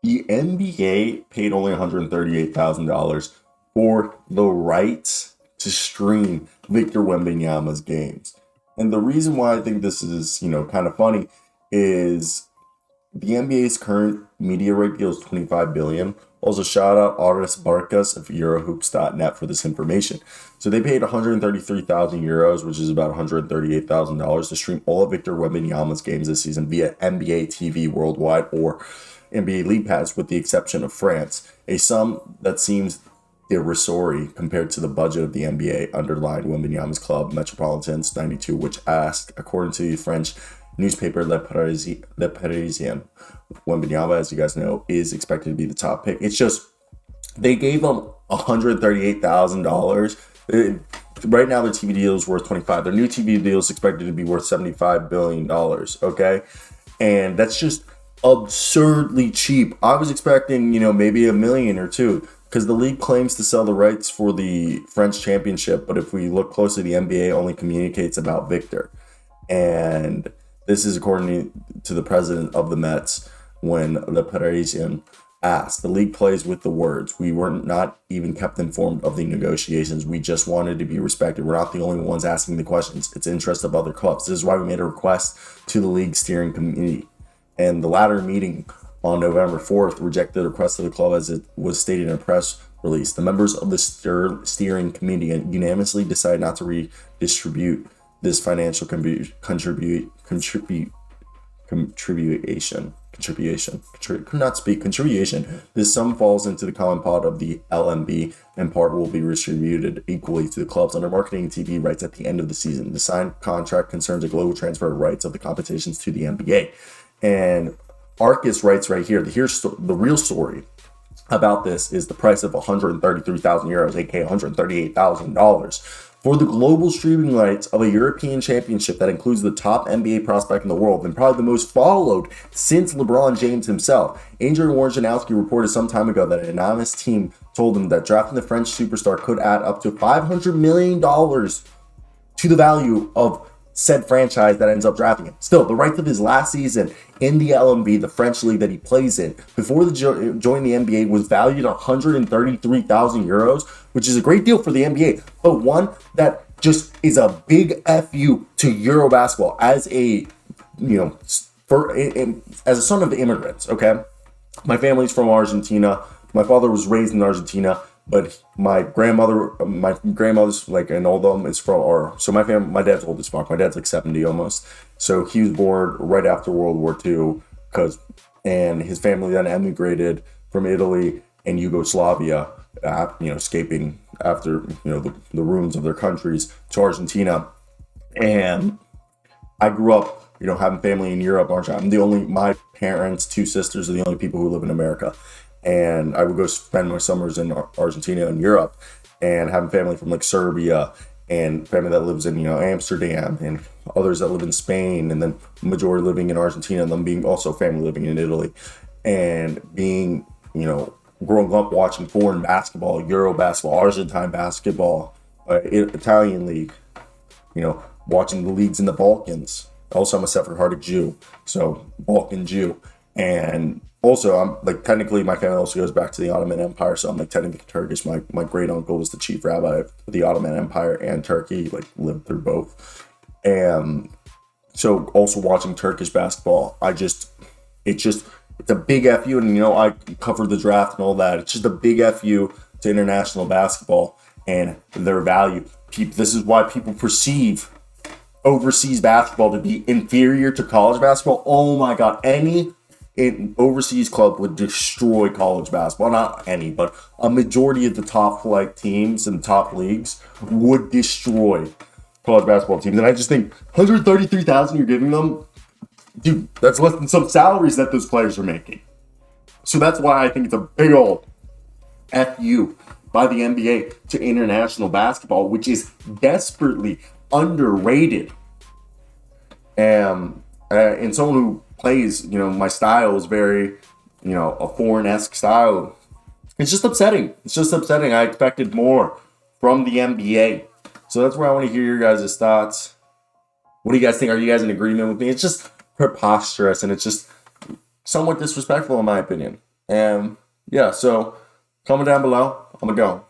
The NBA paid only $138,000 for the rights to stream Victor Wembanyama's games. And the reason why I think this is, kind of funny is the NBA's current media rate deal is 25 billion. Also, shout out Aris Barkas of Eurohoops.net for this information. So they paid 133,000 euros, which is about $138,000, to stream all of Victor Wembanyama's games this season via NBATV worldwide or NBA League Pass, with the exception of France. A sum that seems derisory compared to the budget of the NBA, underlined Wembanyama's club, Metropolitans 92, which asked, according to the French newspaper Le Parisien, Wembanyama, as you guys know, is expected to be the top pick. It's just they gave him $138,000. Right now, their TV deal is worth 25. Their new TV deal is expected to be worth $75 billion. Okay, and that's just absurdly cheap. I was expecting, maybe a million or two, because the league claims to sell the rights for the French championship. But if we look closely, the NBA only communicates about Victor, and this is according to the president of the Mets when Le Parisien asked. The league plays with the words. We were not even kept informed of the negotiations. We just wanted to be respected. We're not the only ones asking the questions. It's interest of other clubs. This is why we made a request to the league steering committee. And the latter meeting on November 4th rejected the request of the club, as it was stated in a press release. The members of the steering committee unanimously decided not to redistribute this financial contribution. This sum falls into the common pot of the LMB, and part will be distributed equally to the clubs under marketing TV rights at the end of the season. The signed contract concerns a global transfer of rights of the competitions to the NBA. And Arcus writes right here, the real story about this is the price of 133,000 euros, aka $138,000. For the global streaming rights of a European championship that includes the top NBA prospect in the world and probably the most followed since LeBron James himself. Andrew Wojnarowski reported some time ago that an anonymous team told him that drafting the French superstar could add up to $500 million to the value of said franchise that ends up drafting him. Still, the rights of his last season in the LMB, the French league that he plays in, before the join the NBA, was valued at 133,000 euros, which is a great deal for the NBA, but one that just is a big FU to Euro basketball as a, as a son of immigrants. Okay, my family's from Argentina. My father was raised in Argentina. But my grandmother's like an old them is from so my family, my dad's old as fuck. My dad's like 70 almost. So he was born right after World War II, and his family then emigrated from Italy and Yugoslavia, escaping after, the ruins of their countries, to Argentina. And I grew up, having family in Europe. My parents, two sisters are the only people who live in America. And I would go spend my summers in Argentina and Europe, and having family from like Serbia and family that lives in, Amsterdam, and others that live in Spain, and then majority living in Argentina, and then being also family living in Italy, and being, growing up watching foreign basketball, Euro basketball, Argentine basketball, Italian league, watching the leagues in the Balkans. Also, I'm a Sephardic Jew, so Balkan Jew. And also, I'm like, technically my family also goes back to the Ottoman Empire, so I'm like technically Turkish. My great uncle was the chief rabbi of the Ottoman Empire and Turkey, like lived through both. And so also watching Turkish basketball, it's a big FU, and I covered the draft and all that. It's just a big FU to international basketball and their value. This is why people perceive overseas basketball to be inferior to college basketball. Oh my God, any overseas club would destroy college basketball. Not any, but a majority of the top flight teams and top leagues would destroy college basketball teams. And I just think 133,000 you're giving them, dude, that's less than some salaries that those players are making. So that's why I think it's a big old FU by the NBA to international basketball, which is desperately underrated. And someone who plays, my style is very, a foreign-esque style. It's just upsetting. I expected more from the NBA. So that's where I want to hear your guys' thoughts. What do you guys think? Are you guys in agreement with me? It's just preposterous, and it's just somewhat disrespectful in my opinion. And yeah, so comment down below. I'm gonna go.